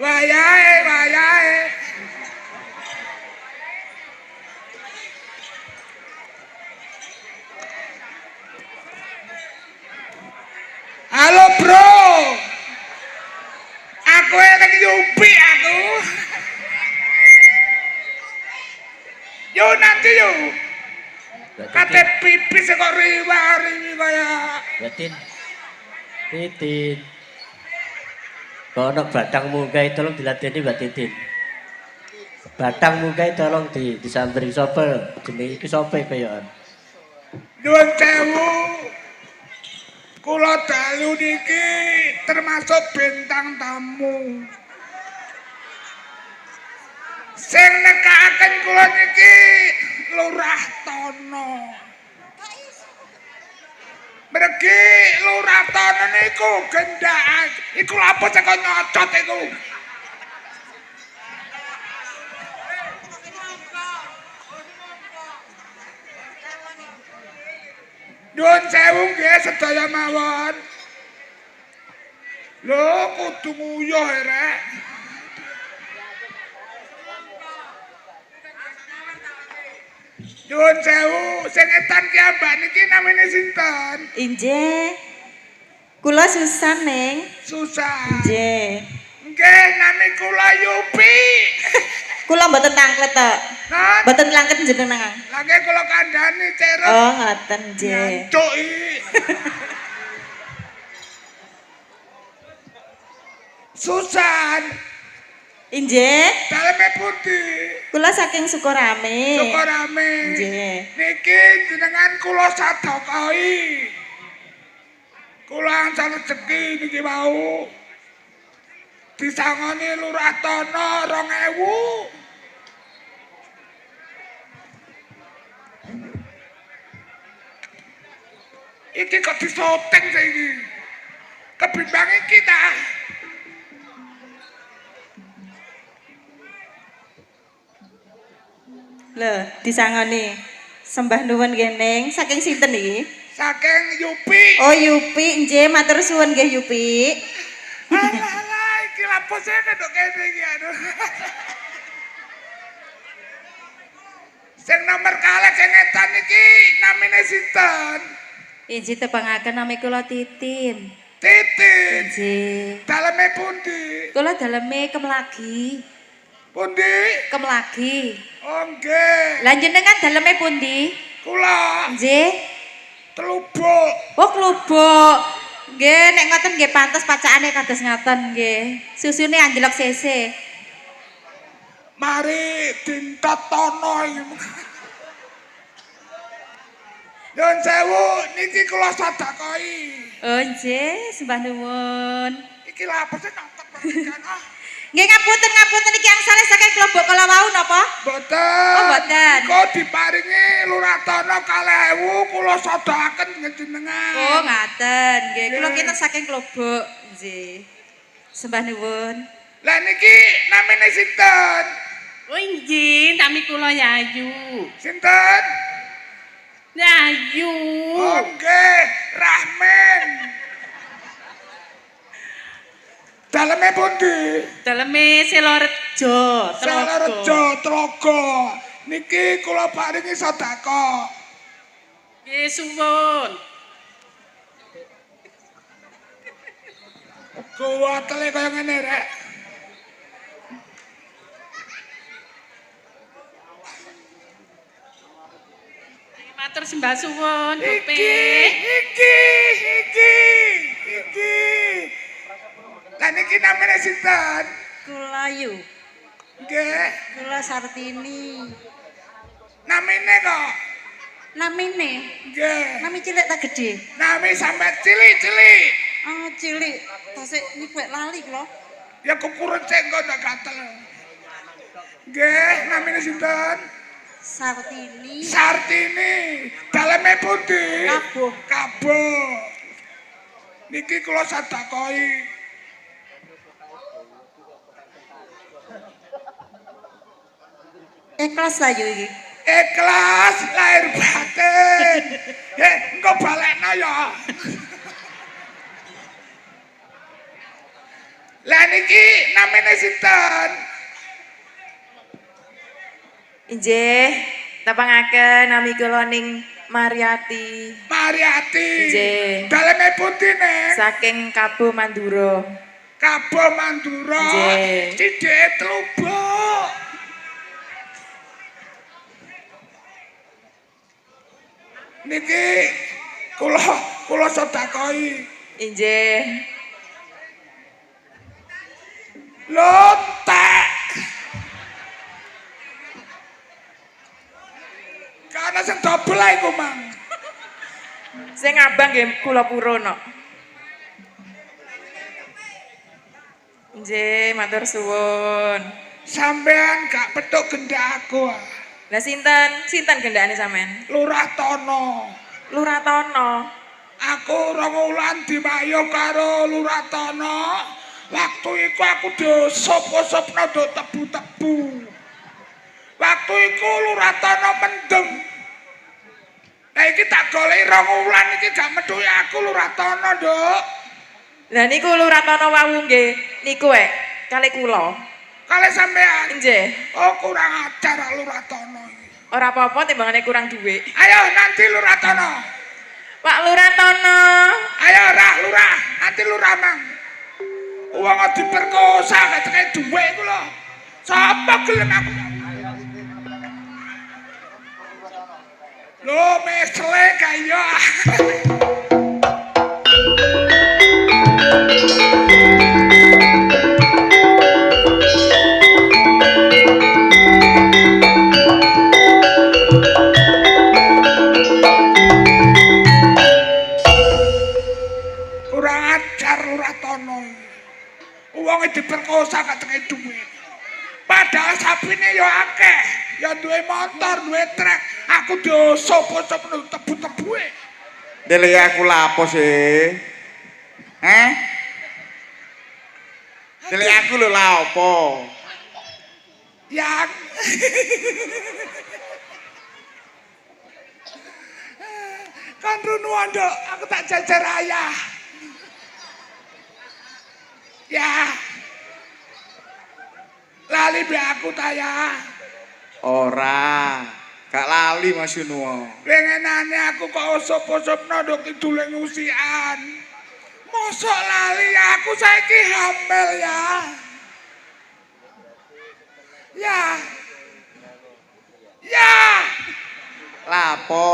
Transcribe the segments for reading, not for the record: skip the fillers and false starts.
Wayahe. Halo bro, aku yang Yupi aku. Yo nanti yo. Kate pipis kok riwa-riwi kaya. Batin. Titin. Kono batangmu kae tolong diladeni Mbak Titin. Batangmu kae tolong disamberi sapa? Jenenge iki sapa kayaan? Nuwun sewu. Kula dalu niki termasuk bintang tamu. Sing nekakaken kula niki Lurah Tono. Mergi Lurah Tono niku gendak. Iku apa sing kok nyocot iku? Nuwun sewu nggih sedaya mawon. Lho kudu nguyuh rek. Nuwun sewu, sing etan ki ambak niki namine sinten? Injih. Kula Susan, Neng. Susan. Nggih. Nggih, nami kula Yupi. Kula mboten tangklet tok. Nah, Mboten langket jenengan. lagi kula kandhani cerut. Oh, ngoten nggih. Nyancuki. Susan. Injih. Daleme pundi? Kula saking Sukorame. Sukorame. Nggih. Niki jenengan kula sadokoi. Kula angsal rezeki niki wau. Disangoni Lurah Tono 2000. Iki kok disoteng saiki. Kebimbang iki ta. Lho, disangoni. Sembah nuwun nggih, Neng. Saking sinten iki? Saking Yupi. Oh, Yupi. Nggih, matur suwun nggih, Yupi. Alah, iki lapo saya kedok kene iki aduh. Sing nomor kalih sing edan iki namine sinten? Inji tepangaken nami kula Titin. Titin. Inji. Daleme pundi? Kula daleme Kemlagi. Pundi? Kemlagi. Oh nggih. Lah jenengan daleme pundi? Kula Nggih. Telubuk. Oh, klubuk. Nggih, nek ngoten nggih pantes pacakane kados ngoten nggih. Susune anjlok sese. Mari dintetono iki. Nyuwun sewu niki kula sedekahi. Oh, nggih, sembah nuwun. Iki lha apa sih nonton kan ah. Nggih ngapunten iki angsale saking klubuk kala wau napa? Mboten. Oh, mboten. Kok diparingi Lurah Tono 2.000 kula sedekaken njenengan. Oh, ngaten. Nggih, kula kinten saking klubuk. Nggih. Sembah nuwun. Lah niki namine sinten? Oh injih, nami kula Yayu. Sinten? Yayu. Oh nggih, Rahmin. Daleme pundi? Daleme Selorejo, Selarejo Tlaga. Niki kula paringi sedekah. Nggih suwun. Kuwatele kaya ngene rek. Matur sembah suwun, Iki, Dupe. iki. Lah niki namine sinten? Kula Yu, Nggih, kula Sartini. namine kok. Namine, Nggih. nami cilik ta gedhe? Nami sampe cilik-cilik. Ah, cilik. Tasik niku lali kula. Ya kukurun cek kok ndak gatel. Nggih, namine sinten? Sartini. Sartini. Daleme pundi? Kabuh. Kabuh. Niki kula sedekahi. Ikhlas lah Yu iki. Ikhlas lahir batin. Engko balekno ya. Lah niki namine sinten? Injih, tepangaken nami kula ning Mariati Mariati. Nggih. Daleme pundi nek? saking Kabo Mandura. Kabuh Mandura. Nggih. Cidike Telubuk. Niki kula sedekahi. Injih. Lotek. Karena sing dobel ae iku, Mang. Sing abang nggih kula Purana. Injih, matur suwun. Sampean gak petuk gendak aku. Ah. Lah sinten gendakane sampean? Lurah Tono. Lurah Tono. Aku 2 wulan dimayung karo Lurah Tono. Waktu iku aku diusop-usopno do tebu-tebu. Waktu iku Lurah Tono mendem. Nah iki tak goleki 2 wulan iki gak metuhi aku Lurah Tono, Nduk. Lah niku Lurah Tono wau nggih niku kalih kula. Kale sampean. Injih. Oh kurang ajar Lurah Tono iki. Ora apa-apa timbangane kurang dhuwit. Ayo nanti Lurah Tono. Pak Lurah Tono. Ayo Lurah, nanti Lurah Mang. Wong diperkosa gak tekek dhuwit iku lho. Sapa gelem aku? Lho mesle kaya. Kurang ajar Lurah Tono. Wong diperkosa gak tekek dhuwit. Padahal sapine ya akeh, ya duwe motor, duwe trek. Aku diusop-usop tebu-tebuke. Dele aku lapo sih? Dele aku lho lapo? Yang kan runuan dok, aku tak jajar ayah. Ya, lali be aku taya. Ora. Gak lali Mas Yunwa. Pengenane aku kok usop-usopno nduk kidule ngusikan. Mosok lali aku saiki hamil ya. Ya. Ya. Lapo?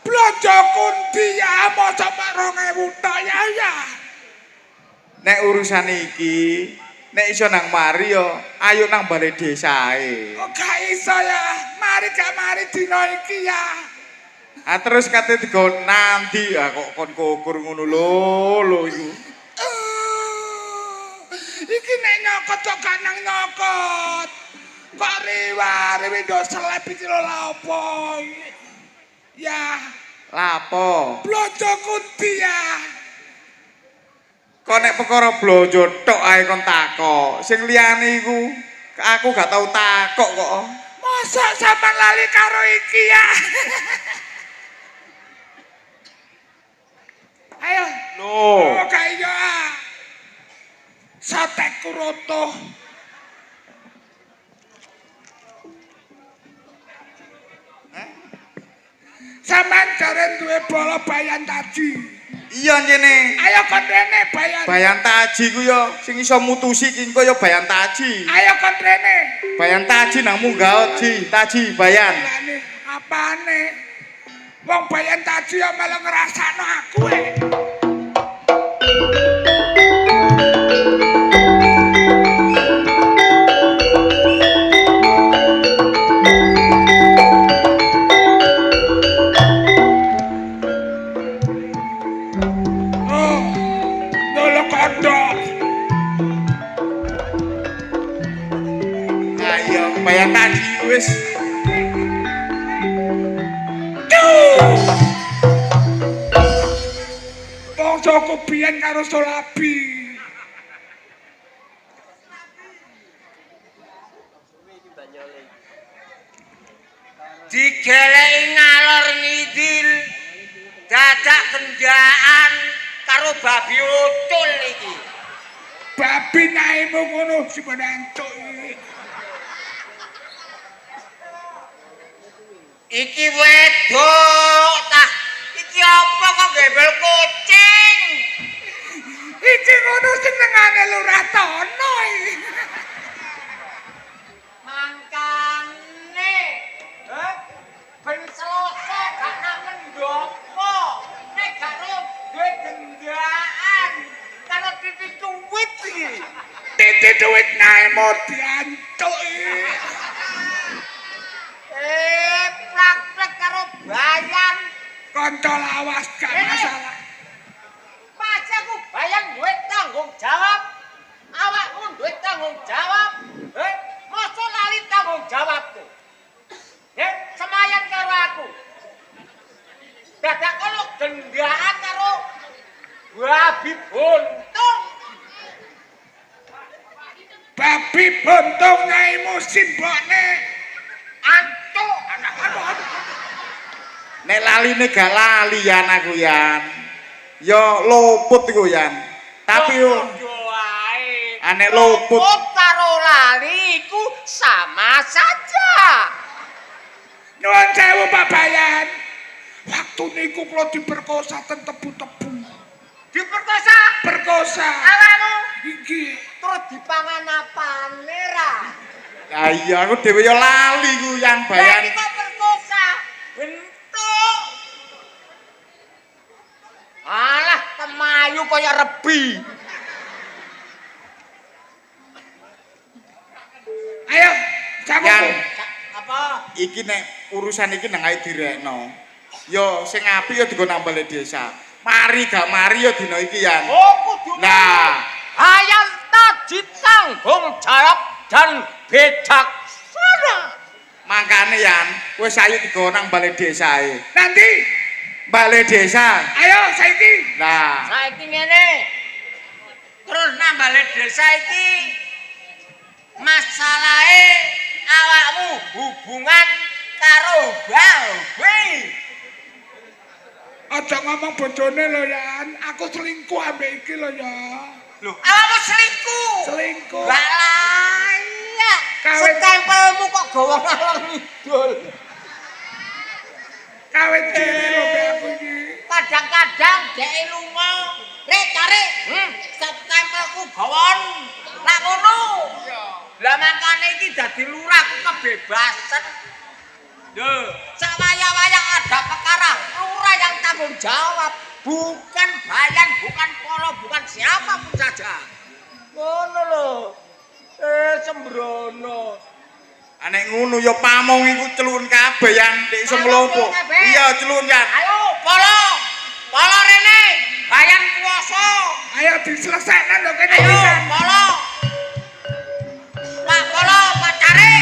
Blonjo kunti ya mosok mek 2000 tok ya. Nek urusan iki, nek iso nang mari yo, ayo nang balai desae. Kok gak iso ya. Mari gak mari dina iki ya. Ah terus kate digo nanti kok kon kukur ngono lho iku. Iki nek nyokot kok gak nang nyokot. Kok riwa-riwi ndo seleb iki lho lha opo. Ya, Lapo? blonjo kunti ya. Kok nek perkara blonjo tok ae kon takok. Sing liyane iku aku gak tau takok kok. Mosok sampean lali karo iki ya. Ayo. Loh. Oh, gak iya. Sateku roto. Sampeyan jaren duwe bola bayan taji. Iya njene. Ayo kon rene bayan. Bayan taji ku yo sing iso mutusi ki engko yo bayan taji. Ayo kon rene. Bayan taji nang munggah taji bayan. Lane apane? Wong bayan taji yo malah ngrasakno aku Oh, nolo kodok. Ayo bayan taji wis. Wong Joko biyen karo Solabi. Digeleki ngalor ngidil dadak kendaan karo babi utul iki. Babi naimu ngono si penentuk iki. Iki wedok tah. Iki apa kok gembel kucing? Iki ngono senengane Lurah Tono iki. Mangkane. Ben selasa gak nang pendopo. Nek gak duwe gendaan karo titik duit iki. Titi duit naimu diantuk iki. Praktek karo bayan. Kanca lawas gak masalah. Pacaku bayan duwe tanggung jawab. Awakmu duwe tanggung jawab. Mosok lali tanggung jawabku. Semayan karo aku. Dadak kono gendaan karo babi buntung. Babi buntung naimu simbokne. Antuk. Nek laline gak lali yan aku yan. Yo luput iku yan. Tapi yo anek luput karo lali iku sama saja. Nuwun sewu Pak Bayan. Waktu niku kula diperkosa ten tebu-tebu. Diperkosa. Perkosa. Awakmu Iki terus dipangan apane ra? lah iya aku dhewe yo lali ku yan bayan. Lali kok perkosa. Bentuk. Alah temayu kaya rebi. ayo Yan cakup. Apa? iki nek urusan iki nang ae direkno. Yo sing apik yo digo nang balai desa. Mari gak mari yo dina iki yan. Oh kudu. Nah, Hayang taji tanggung jawab dan bijaksana. makane yan wis ayo digo nang balai desae. Nanti Balai desa. ayo saiki. Nah, Saiki ngene. Terus nang balai desa iki masalahe awakmu hubungan karo babi. Aja ngomong bojone lho Yan. Aku selingkuh ambek iki lho ya. lho, Awakmu selingkuh. Selingkuh. Gak layak. Kawin. Stempelmu kok gawa ngalor ngidul. Kawin cilik lho Mbak aku iki. Kadang-kadang dhek lunga. Rek cari. Septempelku gawon. Lah ngono. Lah makane iki dadi lurah aku kebebasan. Lho, sawaya-waya ada perkara, lurah yang tanggung jawab, bukan bayan, bukan polo, bukan siapapun saja. Ngono lho. Sembrono. Anek ngono ya pamong iku celun kabeh yan nek iso mlompo. Iya celun yan. Ayo polo. Polo rene. Bayan kuwasa. Ayo diselesekno lho kene Ayo pisan. polo. Pak polo pacare.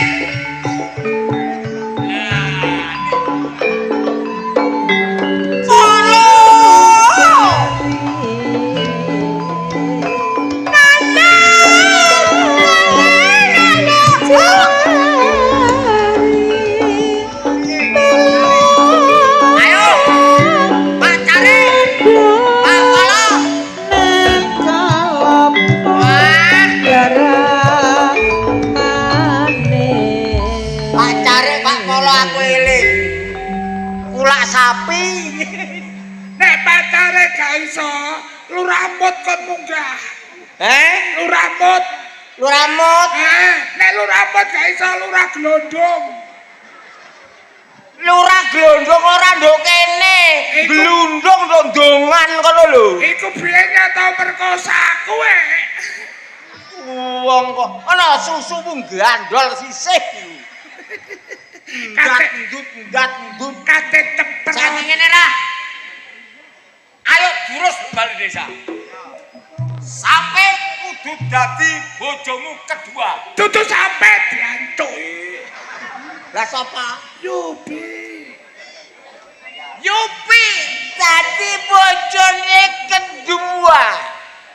Sapi. Nek pacare gak iso, lurah mut kon munggah. Lurah mut. Lurah mut. Nek lurah mut gak iso lurah glondong. Lurah glondong ora nduk kene. Glundung ndongan kono lho. Iku biyen tau merkosa kowe. Wong kok ana susu mung gandol sisih. Ndat-ndut Kate cepet. Saking ngene ra. Ayo jurus balik desa. Sampai kudu dadi bojomu kedua. Dudu sampe diantuki. Lah sapa? Yubi. Yupi dadi bojone kedua.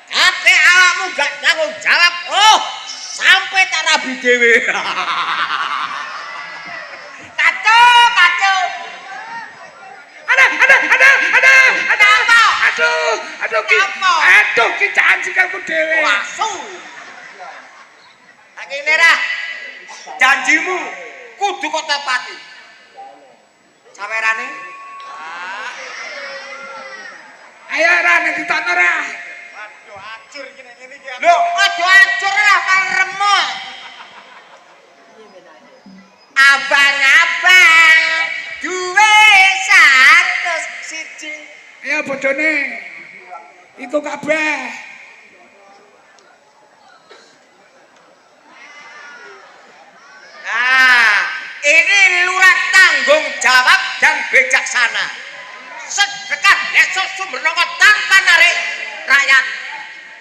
Ate awakmu gak tanggung jawab. Oh, sampai tak rabi dhewe. Kacau. Ada apa? Aduh ki jangan sikilku dhewe. Wasu. Tak kene ra. Janjimu kudu kok tepati. Sawerane? Ayo ra nek ditokno ra. Waduh acur iki nek ngene iki. Lho, aja acur lah kan remuk. Abang-abang duwe 101. Ayo bodone. Iku kabeh. Nah, ini lurah tanggung jawab dan bijaksana. Sedekah esok Sumbernomo tanpa narik rakyat.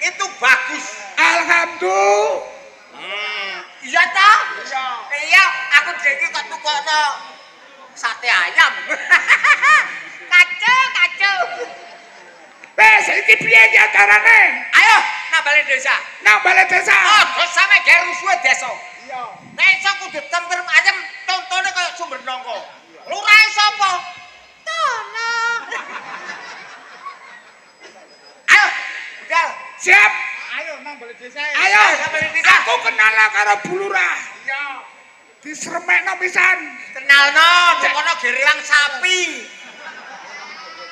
Itu bagus. Alhamdulillah. Iya toh? Iya, aku dhewe kok tukokno sate ayam. Kacau. Wes iki piye iki acarane? Ayo, nang balik desa. Nang balik desa. Oh, sampe gawe rusuhe desa. Iya. Nek iso kudu tentrem ayam, tontone kaya Sumbernomo. Lurahe sapa? Tono. Ayo, udah. Siap. Ayo nang balik desa. Ayo. nang balik desa. Aku kenal karo Bulurah. Iya. Disremekno pisan. Kenalno, kono gerilang sapi.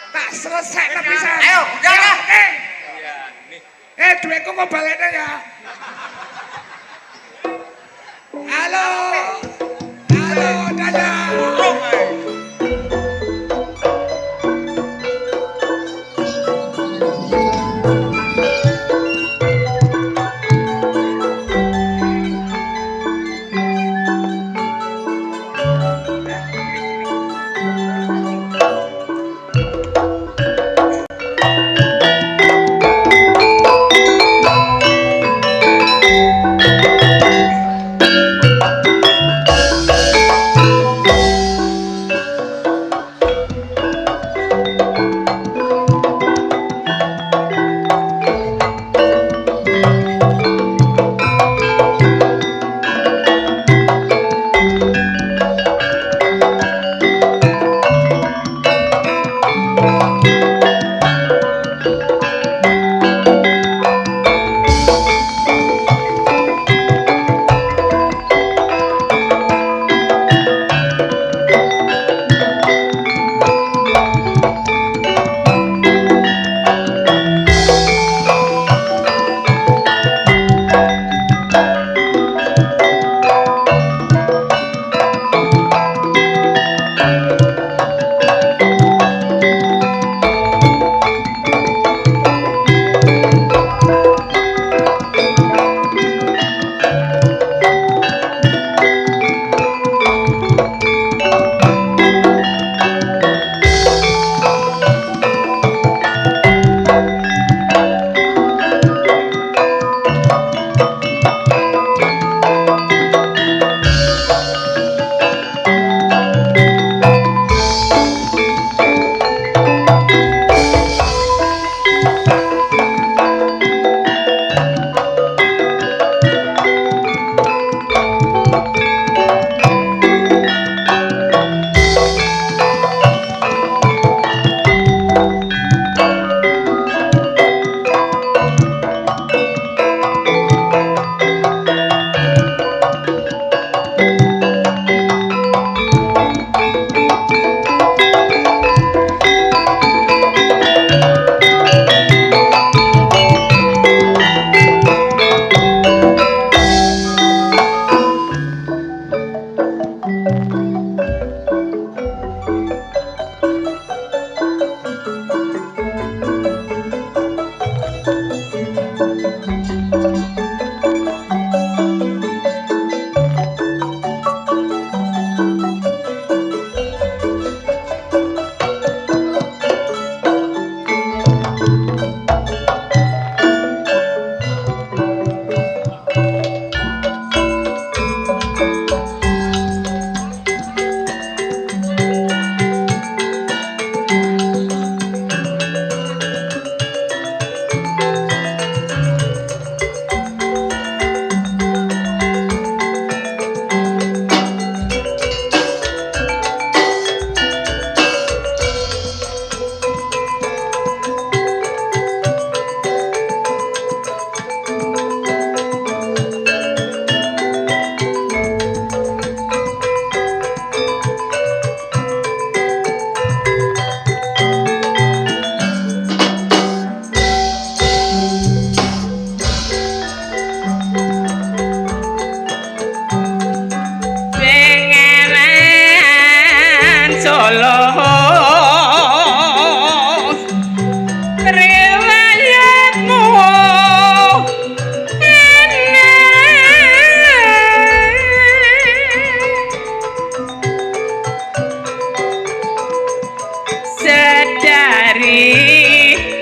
Tak selesai pisan. Ayo, udah lah. Duitku kok balekne ya. Halo. Dadah. Burung ae.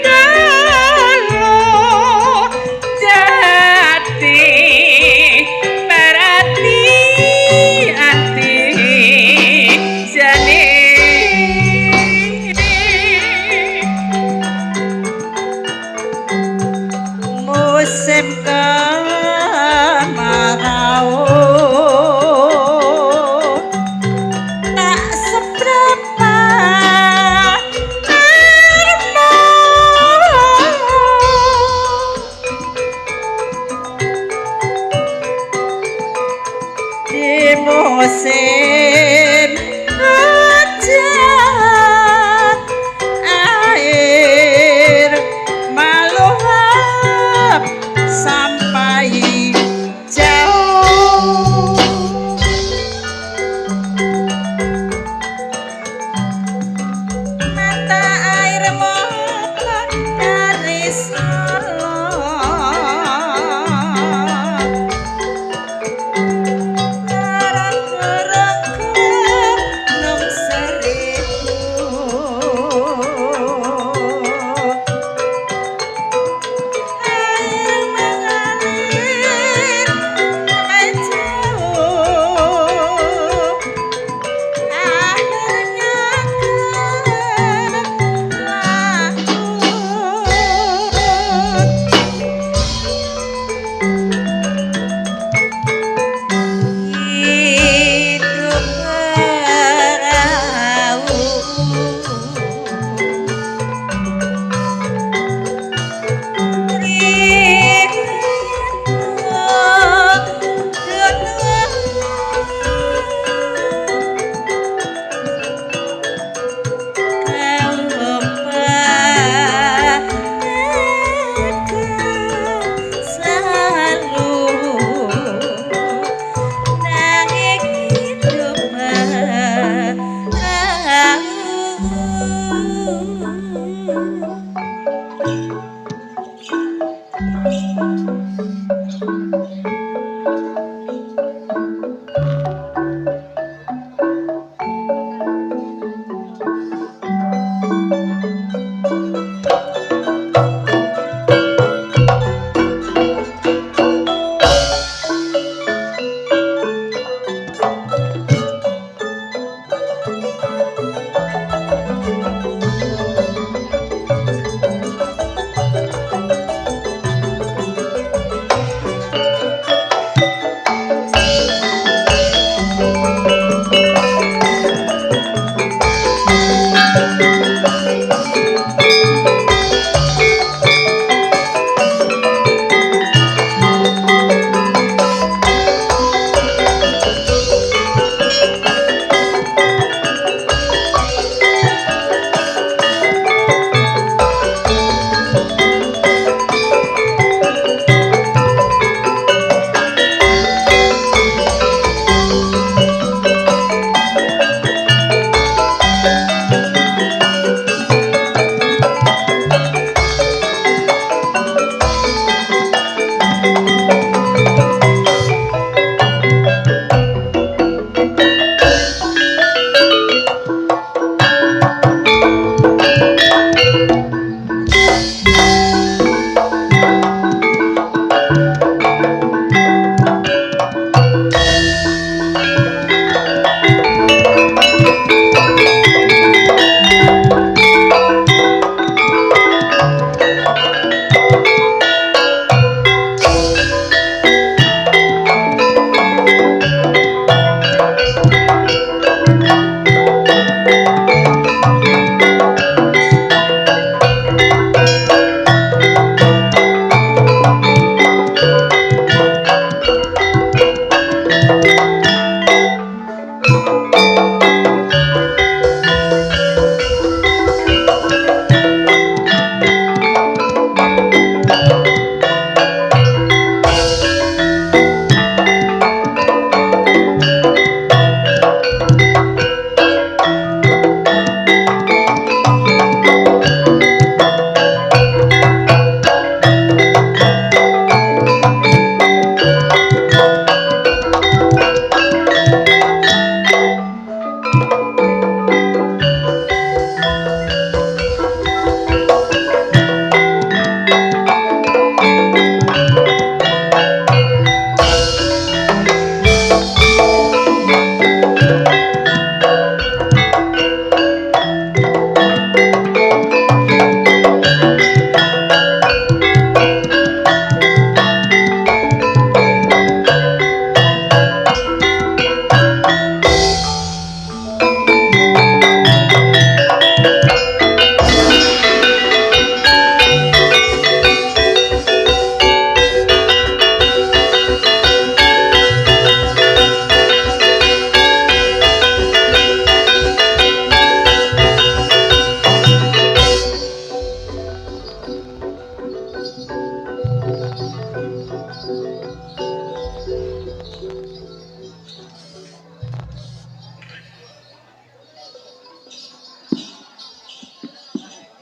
kalau jadi perhatian jane musim kemarau tak seberapa arep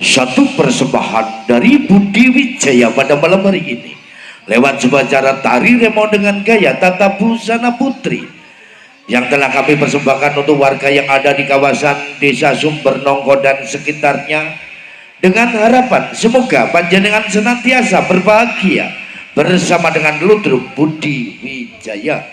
satu persembahan dari Budi Wijaya pada malam hari ini lewat sebuah cara tari remo dengan gaya Tata Busana Putri yang telah kami persembahkan untuk warga yang ada di kawasan Desa Sumbernongko dan sekitarnya, dengan harapan semoga panjenengan senantiasa berbahagia bersama dengan Ludruk Budi Wijaya.